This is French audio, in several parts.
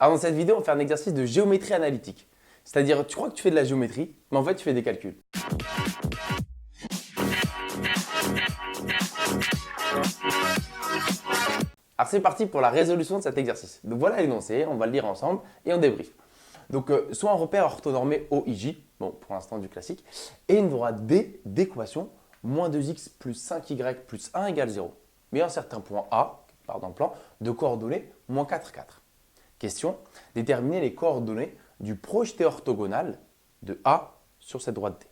Alors dans cette vidéo, on va faire un exercice de géométrie analytique. C'est-à-dire, tu crois que tu fais de la géométrie, mais en fait, tu fais des calculs. Alors c'est parti pour la résolution de cet exercice. Donc voilà l'énoncé, on va le lire ensemble et on débrief. Donc soit un repère orthonormé OIJ, bon pour l'instant du classique, et une droite D d'équation moins 2x plus 5y plus 1 égale 0. Mais un certain point A, quelque part dans le plan, de coordonnées moins 4, 4. Question, déterminer les coordonnées du projeté orthogonal de A sur cette droite D.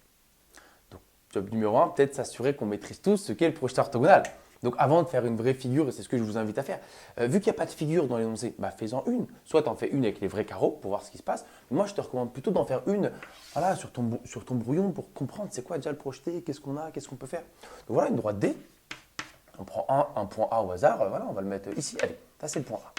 Donc job numéro 1, peut-être s'assurer qu'on maîtrise tous ce qu'est le projeté orthogonal. Donc avant de faire une vraie figure, et c'est ce que je vous invite à faire, vu qu'il n'y a pas de figure dans l'énoncé, fais-en une. Soit tu en fais une avec les vrais carreaux pour voir ce qui se passe. Mais moi, je te recommande plutôt d'en faire une voilà, sur ton brouillon pour comprendre c'est quoi déjà le projeté, qu'est-ce qu'on a, qu'est-ce qu'on peut faire. Donc voilà, une droite D. On prend un point A au hasard, voilà, on va le mettre ici. Allez, ça c'est le point A.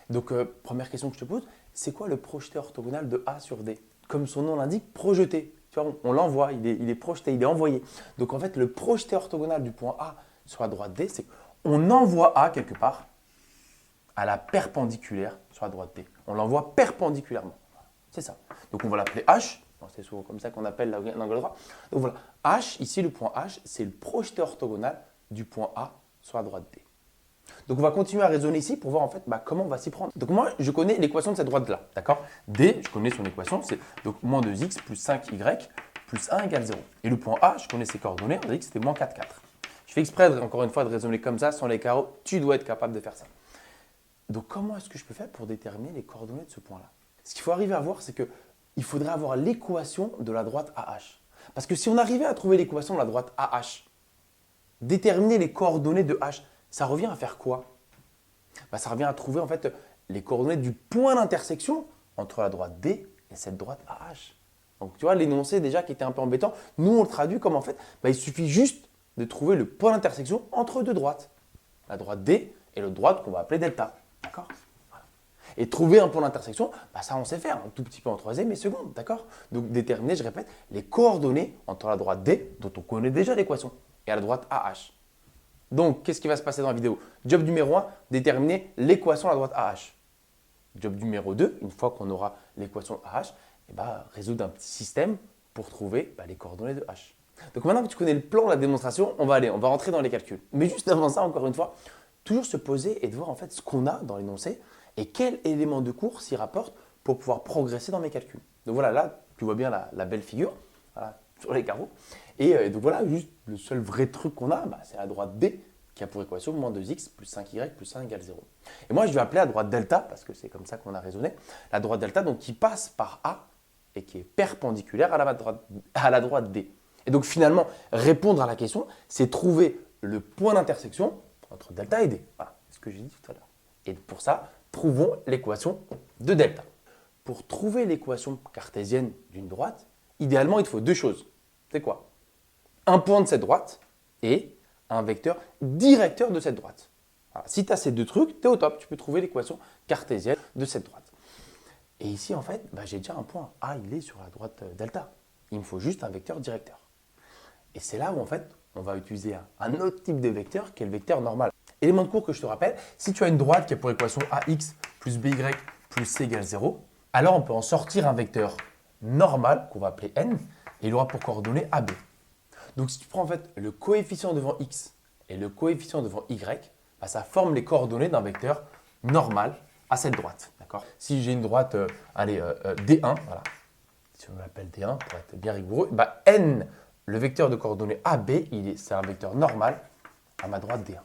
Donc première question que je te pose, c'est quoi le projeté orthogonal de A sur D? Comme son nom l'indique, projeté. Tu vois, on l'envoie, il est projeté, il est envoyé. Donc en fait, le projeté orthogonal du point A sur la droite D, c'est qu'on envoie A quelque part à la perpendiculaire sur la droite D. On l'envoie perpendiculairement. C'est ça. Donc on va l'appeler H. C'est souvent comme ça qu'on appelle l'angle droit. Donc voilà, H, ici le point H, c'est le projeté orthogonal du point A sur la droite D. Donc on va continuer à raisonner ici pour voir en fait comment on va s'y prendre. Donc moi, je connais l'équation de cette droite-là. D'accord? D, je connais son équation, c'est donc moins 2x plus 5y plus 1 égale 0. Et le point A, je connais ses coordonnées, on a dit que c'était moins 4, 4. Je fais exprès, encore une fois, de raisonner comme ça, sans les carreaux. Tu dois être capable de faire ça. Donc, comment est-ce que je peux faire pour déterminer les coordonnées de ce point-là? Ce qu'il faut arriver à voir, c'est qu'il faudrait avoir l'équation de la droite AH. Parce que si on arrivait à trouver l'équation de la droite AH, déterminer les coordonnées de H, ça revient à faire quoi? Ça revient à trouver en fait les coordonnées du point d'intersection entre la droite D et cette droite AH. Donc, tu vois, l'énoncé déjà qui était un peu embêtant, nous, on le traduit comme en fait, il suffit juste de trouver le point d'intersection entre deux droites. La droite D et l'autre droite qu'on va appeler delta. D'accord? Voilà. Et trouver un point d'intersection, ça on sait faire, un tout petit peu en troisième et seconde. D'accord? Donc déterminer, je répète, les coordonnées entre la droite D, dont on connaît déjà l'équation, et la droite AH. Donc, qu'est-ce qui va se passer dans la vidéo? Job numéro 1, déterminer l'équation de la droite AH. Job numéro 2, une fois qu'on aura l'équation AH, résoudre un petit système pour trouver les coordonnées de H. Donc maintenant que tu connais le plan de la démonstration, on va rentrer dans les calculs. Mais juste avant ça, encore une fois, toujours se poser et de voir en fait ce qu'on a dans l'énoncé et quel élément de cours s'y rapporte pour pouvoir progresser dans mes calculs. Donc voilà, là, tu vois bien la belle figure voilà, sur les carreaux. Et donc voilà, juste le seul vrai truc qu'on a, c'est la droite D qui a pour équation moins 2x plus 5y plus 1 égale 0. Et moi, je vais appeler la droite delta, parce que c'est comme ça qu'on a raisonné, la droite delta donc, qui passe par A et qui est perpendiculaire à la droite D. Et donc finalement, répondre à la question, c'est trouver le point d'intersection entre delta et D. Voilà, c'est ce que j'ai dit tout à l'heure. Et pour ça, trouvons l'équation de delta. Pour trouver l'équation cartésienne d'une droite, idéalement, il te faut deux choses. C'est quoi? Un point de cette droite et un vecteur directeur de cette droite. Voilà. Si tu as ces deux trucs, tu es au top. Tu peux trouver l'équation cartésienne de cette droite. Et ici, en fait, j'ai déjà un point. A, il est sur la droite delta. Il me faut juste un vecteur directeur. Et c'est là où en fait, on va utiliser un autre type de vecteur qui est le vecteur normal. Élément de cours que je te rappelle, si tu as une droite qui a pour équation ax plus by plus c égale 0, alors on peut en sortir un vecteur normal qu'on va appeler n et il aura pour coordonnée ab. Donc si tu prends en fait le coefficient devant x et le coefficient devant y, ça forme les coordonnées d'un vecteur normal à cette droite. Si j'ai une droite D1, voilà, si on l'appelle D1 pour être bien rigoureux, n, le vecteur de coordonnées AB, c'est un vecteur normal à ma droite D1.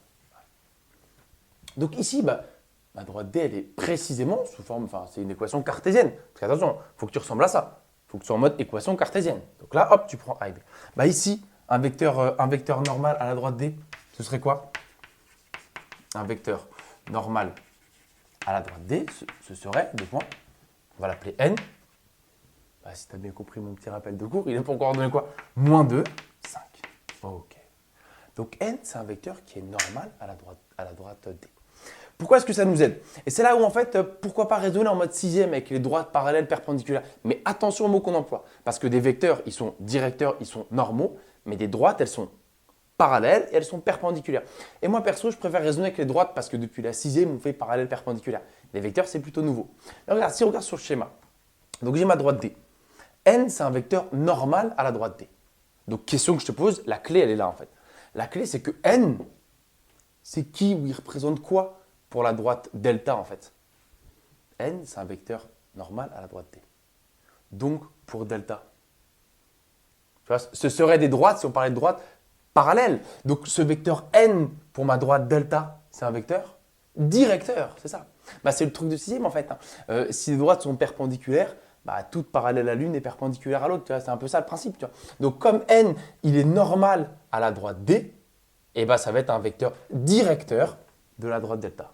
Donc ici, ma droite D, elle est précisément sous forme, c'est une équation cartésienne. Parce qu'attention, il faut que tu ressembles à ça. Il faut que tu sois en mode équation cartésienne. Donc là, hop, tu prends A et B. Ici, un vecteur normal à la droite D, ce serait quoi? Un vecteur normal à la droite D, ce serait, deux points, on va l'appeler N. Si tu as bien compris mon petit rappel de cours, il est pour coordonner quoi? Moins 2, 5. Ok. Donc N, c'est un vecteur qui est normal à la droite D. Pourquoi est-ce que ça nous aide? Et c'est là où en fait, pourquoi pas raisonner en mode sixième avec les droites parallèles perpendiculaires. Mais attention aux mots qu'on emploie. Parce que des vecteurs, ils sont directeurs, ils sont normaux. Mais des droites, elles sont parallèles et elles sont perpendiculaires. Et moi, perso, je préfère raisonner avec les droites parce que depuis la sixième, on fait parallèle perpendiculaire. Les vecteurs, c'est plutôt nouveau. Mais regarde, si on regarde sur le schéma, donc j'ai ma droite D. N, c'est un vecteur normal à la droite D. Donc, question que je te pose, la clé, elle est là en fait. La clé, c'est que N, c'est qui ou il représente quoi pour la droite delta en fait? N, c'est un vecteur normal à la droite D. Donc, pour delta, tu vois, ce serait des droites, si on parlait de droite, parallèles. Donc, ce vecteur N pour ma droite delta, c'est un vecteur directeur, c'est ça. Bah, c'est le truc de sixième en fait. Si les droites sont perpendiculaires, bah, toute parallèle à l'une est perpendiculaire à l'autre. C'est un peu ça le principe. Tu vois. Donc, comme N, il est normal à la droite D, et bah, ça va être un vecteur directeur de la droite delta.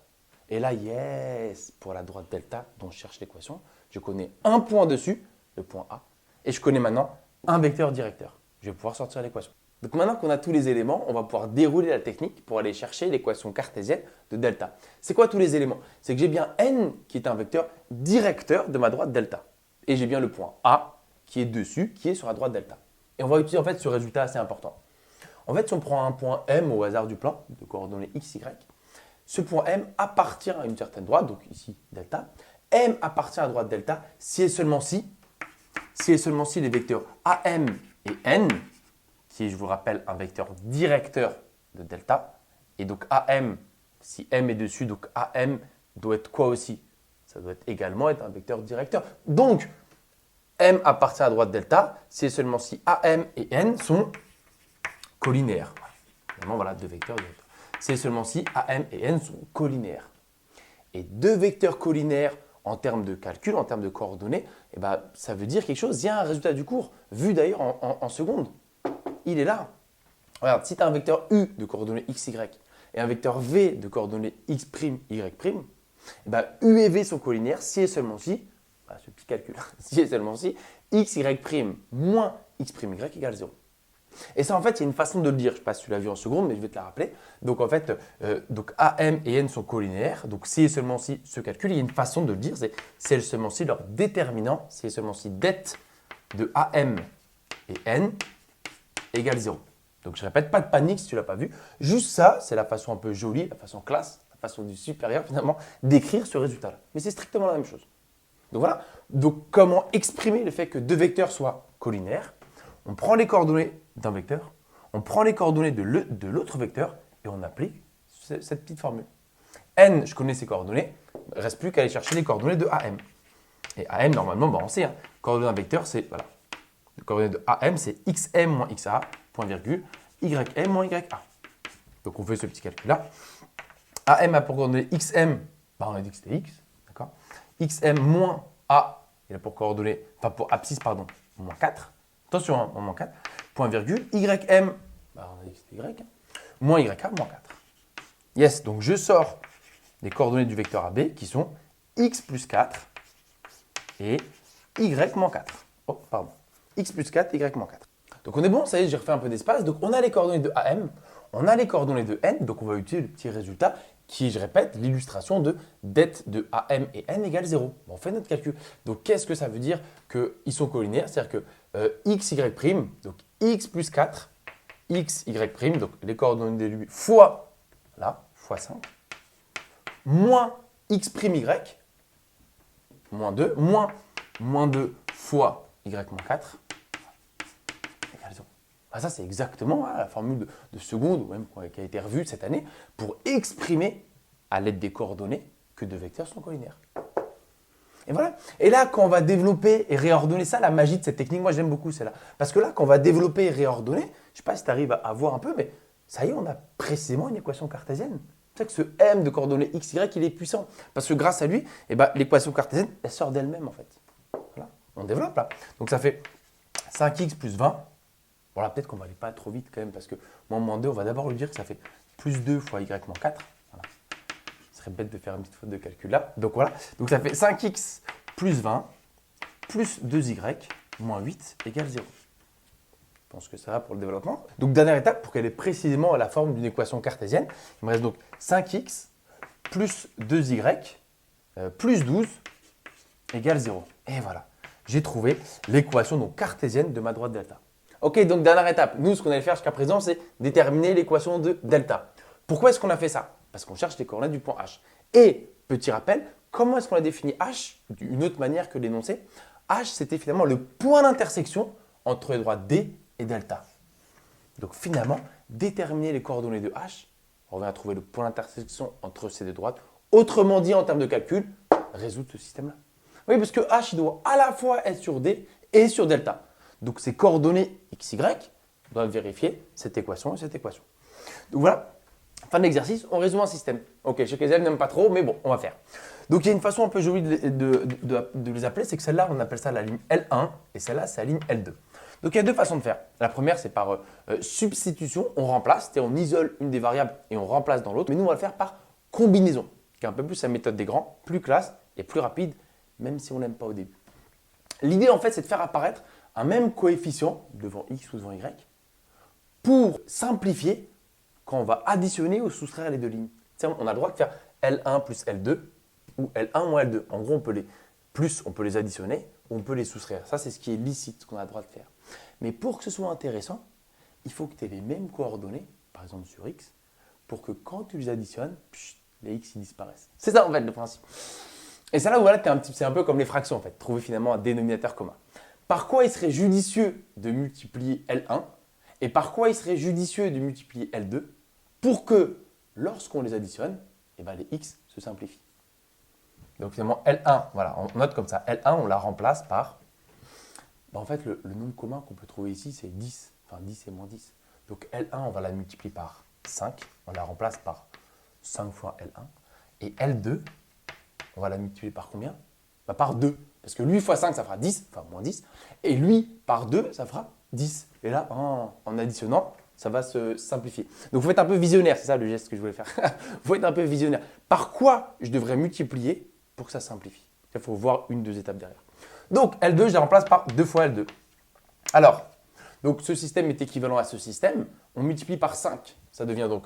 Et là, yes, pour la droite delta dont je cherche l'équation, je connais un point dessus, le point A, et je connais maintenant un vecteur directeur. Je vais pouvoir sortir l'équation. Donc maintenant qu'on a tous les éléments, on va pouvoir dérouler la technique pour aller chercher l'équation cartésienne de delta. C'est quoi tous les éléments? C'est que j'ai bien N qui est un vecteur directeur de ma droite delta. Et j'ai bien le point A qui est dessus, qui est sur la droite delta. Et on va utiliser en fait ce résultat assez important. En fait, si on prend un point M au hasard du plan, de coordonnées x, y, ce point M appartient à une certaine droite, donc ici delta. M appartient à la droite delta si et seulement si les vecteurs AM et N, qui est, je vous rappelle, un vecteur directeur de delta, et donc AM, si M est dessus, donc AM doit être quoi aussi? Ça doit également être un vecteur directeur. Donc, M appartient à la droite delta, si et seulement si AM et N sont collinaires. Évidemment, voilà, deux vecteurs directeurs. C'est seulement si AM et N sont collinéaires. Et deux vecteurs collinaires en termes de calcul, en termes de coordonnées, eh ben, ça veut dire quelque chose. Il y a un résultat du cours, vu d'ailleurs en seconde. Il est là. Regarde, si tu as un vecteur U de coordonnées x, y et un vecteur V de coordonnées x', y', eh ben, U et V sont collinaires si et seulement si, voilà, ce petit calcul, si et seulement si, x, y' moins x', y égale 0. Et ça, en fait, il y a une façon de le dire. Je ne sais pas si tu l'as vu en seconde, mais je vais te la rappeler. Donc, en fait, donc AM et N sont collinaires. Donc, si et seulement si ce calcul, il y a une façon de le dire. C'est si et seulement si leur déterminant, si et seulement si det de AM et N égale 0. Donc, je répète, pas de panique si tu ne l'as pas vu. Juste ça, c'est la façon un peu jolie, la façon classe, la façon du supérieur, finalement, d'écrire ce résultat-là. Mais c'est strictement la même chose. Donc, voilà. Donc, comment exprimer le fait que deux vecteurs soient collinaires? On prend les coordonnées d'un vecteur, on prend les coordonnées de l'autre vecteur et on applique cette petite formule. N, je connais ses coordonnées, il ne reste plus qu'à aller chercher les coordonnées de AM. Et AM, normalement, bah, on sait, hein, coordonnées d'un vecteur, c'est, voilà, les coordonnées de AM, c'est xm moins xa, point virgule, ym moins ya. Donc on fait ce petit calcul-là. AM a pour coordonnées xm, bah, on a dit que c'était x, d'accord. Xm moins a, il a pour coordonnées, enfin pour abscisse, pardon, moins 4. Attention, hein, moins 4. Point virgule, ym, bah, on a dit que c'était y, hein, moins ya, moins 4. Yes, donc je sors les coordonnées du vecteur AB qui sont x plus 4 et y moins 4. Oh, pardon. X plus 4, y moins 4. Donc on est bon, ça y est, j'ai refait un peu d'espace. Donc on a les coordonnées de AM, on a les coordonnées de N, donc on va utiliser le petit résultat qui est, je répète, l'illustration de det de AM et N égale 0. Bon, on fait notre calcul. Donc qu'est-ce que ça veut dire qu'ils sont collinaires? C'est-à-dire que x, y', donc x plus 4, x, y', donc les coordonnées de lui fois, là, fois 5, moins x', y, moins 2, moins 2 fois y moins 4, égale 0. Ah, ça, c'est exactement la formule de seconde, ou même qui a été revue cette année, pour exprimer, à l'aide des coordonnées, que deux vecteurs sont collinaires. Et voilà. Et là, quand on va développer et réordonner ça, la magie de cette technique, moi j'aime beaucoup celle-là. Parce que là, quand on va développer et réordonner, je ne sais pas si tu arrives à voir un peu, mais ça y est, on a précisément une équation cartésienne. C'est que ce m de coordonnées x, y, il est puissant. Parce que grâce à lui, eh ben, l'équation cartésienne, elle sort d'elle-même en fait. Voilà. On développe là. Donc ça fait 5x plus 20. Bon là, peut-être qu'on ne va aller pas trop vite quand même, parce que moins 2, on va d'abord lui dire que ça fait plus 2 fois y moins 4. Voilà. Ce serait bête de faire une petite faute de calcul là. Donc voilà. Donc ça fait 5x plus 20 plus 2y moins 8 égale 0. Je pense que ça va pour le développement. Donc dernière étape, pour qu'elle ait précisément la forme d'une équation cartésienne, il me reste donc 5x plus 2y plus 12 égale 0. Et voilà, j'ai trouvé l'équation donc cartésienne de ma droite delta. Ok, donc dernière étape, nous ce qu'on allait faire jusqu'à présent, c'est déterminer l'équation de delta. Pourquoi est-ce qu'on a fait ça? Parce qu'on cherche les coordonnées du point H. Et, petit rappel, comment est-ce qu'on a défini h d'une autre manière que l'énoncé? H, c'était finalement le point d'intersection entre les droites D et delta. Donc finalement, déterminer les coordonnées de h, on revient à trouver le point d'intersection entre ces deux droites. Autrement dit, en termes de calcul, résoudre ce système-là. Oui, parce que h, il doit à la fois être sur D et sur delta. Donc ces coordonnées x, y doivent vérifier cette équation et cette équation. Donc voilà, fin de l'exercice, on résout un système. Ok, chez les élèves n'aiment pas trop, mais bon, on va faire. Donc il y a une façon un peu jolie de les appeler, c'est que celle-là, on appelle ça la ligne L1 et celle-là, c'est la ligne L2. Donc il y a deux façons de faire. La première, c'est par substitution, on remplace, on isole une des variables et on remplace dans l'autre, mais nous, on va le faire par combinaison, qui est un peu plus la méthode des grands, plus classe et plus rapide, même si on n'aime pas au début. L'idée, en fait, c'est de faire apparaître un même coefficient devant x ou devant y pour simplifier quand on va additionner ou soustraire les deux lignes. On a le droit de faire L1 plus L2 ou L1 moins L2. En gros, on peut les additionner ou on peut les soustraire. Ça, c'est ce qui est licite, ce qu'on a le droit de faire. Mais pour que ce soit intéressant, il faut que tu aies les mêmes coordonnées, par exemple sur x, pour que quand tu les additionnes, les x ils disparaissent. C'est ça en fait le principe. Et ça là, voilà, c'est un peu comme les fractions en fait, trouver finalement un dénominateur commun. Par quoi il serait judicieux de multiplier L1 et par quoi il serait judicieux de multiplier L2 pour que lorsqu'on les additionne, les x se simplifient. Donc finalement L1, voilà, on note comme ça, L1 on la remplace par, en fait le nombre commun qu'on peut trouver ici c'est 10, enfin 10 et moins 10. Donc L1 on va la multiplier par 5, on la remplace par 5 fois L1 et L2 on va la multiplier par combien? Par 2, parce que lui fois 5 ça fera 10, enfin moins 10, et lui par 2 ça fera 10. Et là en additionnant, ça va se simplifier. Donc, il faut être un peu visionnaire, c'est ça le geste que je voulais faire. Il faut être un peu visionnaire. Par quoi je devrais multiplier pour que ça simplifie? Il faut voir une, deux étapes derrière. Donc, L2, je la remplace par 2 fois L2. Alors, donc ce système est équivalent à ce système. On multiplie par 5. Ça devient donc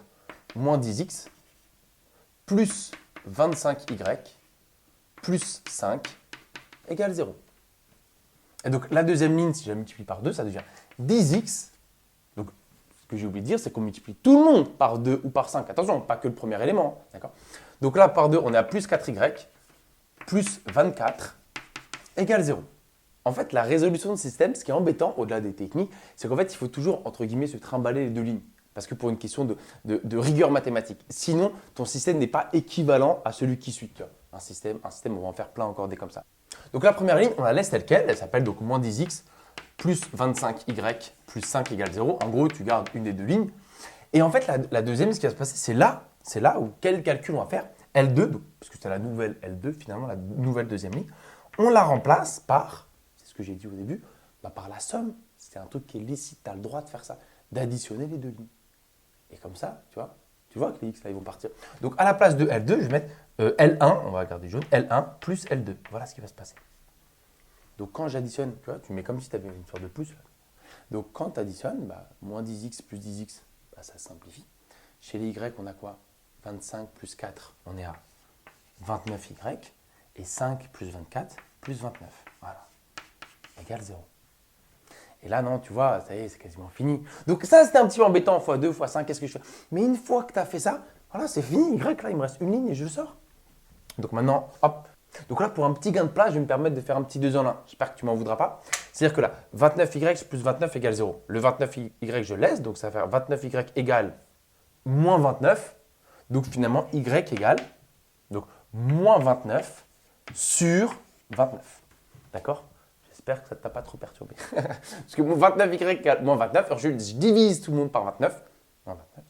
moins 10x plus 25y plus 5 égale 0. Et donc, la deuxième ligne, si je la multiplie par 2, ça devient 10x. Donc, ce que j'ai oublié de dire, c'est qu'on multiplie tout le monde par 2 ou par 5. Attention, pas que le premier élément. D'accord. Donc là, par 2, on est à plus 4y plus 24 égale 0. En fait, la résolution de système, ce qui est embêtant au-delà des techniques, c'est qu'en fait, il faut toujours, entre guillemets, se trimballer les deux lignes. Parce que pour une question de rigueur mathématique. Sinon, ton système n'est pas équivalent à celui qui suit. Un système, on va en faire plein encore des comme ça. Donc la première ligne, on la laisse telle quelle. Elle s'appelle donc moins 10x plus 25y plus 5 égale 0. En gros, tu gardes une des deux lignes. Et en fait, la deuxième, ce qui va se passer, c'est là où quel calcul on va faire. L2, donc, parce que c'est la nouvelle L2, finalement, la nouvelle deuxième ligne. On la remplace par, c'est ce que j'ai dit au début, par la somme. C'est un truc qui est licite, tu as le droit de faire ça, d'additionner les deux lignes. Et comme ça, tu vois que les x, là, ils vont partir. Donc, à la place de L2, je vais mettre L1, on va garder jaune, L1 plus L2. Voilà ce qui va se passer. Donc, quand j'additionne, tu vois, tu mets comme si tu avais une sorte de plus. Là. Donc, quand tu additionnes, moins 10x plus 10x, ça se simplifie. Chez les y, on a quoi? 25 plus 4, on est à 29y. Et 5 plus 24 plus 29. Voilà. Égale 0. Et là, non, tu vois, ça y est, c'est quasiment fini. Donc ça, c'était un petit peu embêtant, x2, x5, qu'est-ce que je fais? Mais une fois que tu as fait ça, voilà, c'est fini. Y, là, il me reste une ligne et je le sors. Donc maintenant, hop. Donc là, pour un petit gain de place, je vais me permettre de faire un petit 2 en 1. J'espère que tu ne m'en voudras pas. C'est-à-dire que là, 29y plus 29 égale 0. Le 29y, je laisse, donc ça va faire 29y égale moins 29. Donc finalement, y égale donc moins 29 sur 29. D'accord? J'espère que ça ne t'a pas trop perturbé. Parce que mon 29y égale moins 29, alors je divise tout le monde par 29. Moins 29.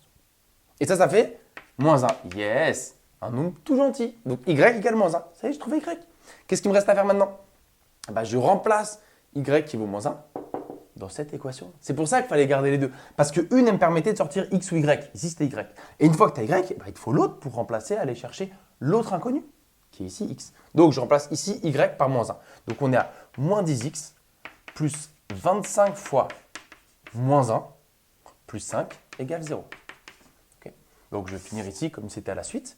Et ça fait moins 1. Yes! Un nombre tout gentil. Donc y égale moins 1. Ça y est, je trouve y. Qu'est-ce qu'il me reste à faire maintenant? Je remplace y qui vaut moins 1 dans cette équation. C'est pour ça qu'il fallait garder les deux. Parce qu'une, elle me permettait de sortir x ou y. Ici, c'était y. Et une fois que tu as y, il te faut l'autre pour remplacer, aller chercher l'autre inconnu, qui est ici x. Donc, je remplace ici y par moins 1. Donc, on est à moins 10x plus 25 fois moins 1 plus 5 égale 0. Okay. Donc, je vais finir ici comme si c'était à la suite.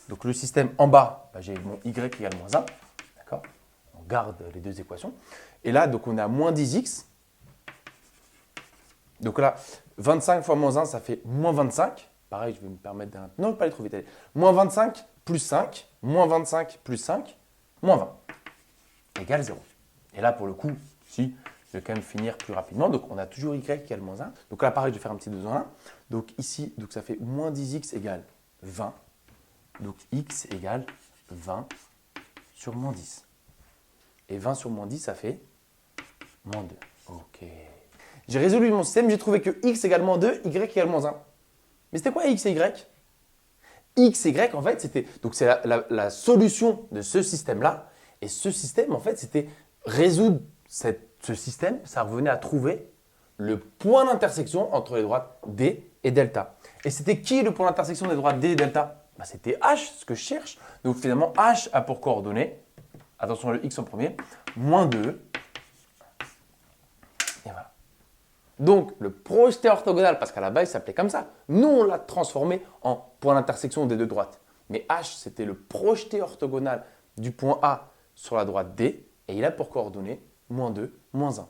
Donc, le système en bas, j'ai mon y égale moins 1. D'accord? On garde les deux équations. Et là, donc, on est à moins 10x. Donc là, 25 fois moins 1, ça fait moins 25. Pareil, je vais me permettre d'un... Non, pas aller trop vite. Allez. Moins 25 plus 5, moins 25 plus 5, moins 20, égale 0. Et là, pour le coup, si, je vais quand même finir plus rapidement. Donc, on a toujours y égale moins 1. Donc là, pareil, je vais faire un petit 2 en 1. Donc ici, donc, ça fait moins 10x égale 20. Donc x égale 20 sur moins 10. Et 20 sur moins 10, ça fait moins 2. Ok. J'ai résolu mon système, j'ai trouvé que x égale moins 2, y égale moins 1. Mais c'était quoi x et y? X et y, en fait, c'était donc c'est la solution de ce système-là. Et ce système, en fait, c'était résoudre ce système, ça revenait à trouver le point d'intersection entre les droites D et delta. Et c'était qui le point d'intersection des droites D et delta? Bah, c'était H, ce que je cherche. Donc finalement, H a pour coordonnées, attention le X en premier, moins 2. Et voilà. Donc le projeté orthogonal, parce qu'à la base il s'appelait comme ça, nous on l'a transformé en point d'intersection des deux droites. Mais H, c'était le projeté orthogonal du point A sur la droite D, et il a pour coordonnées moins 2, moins 1.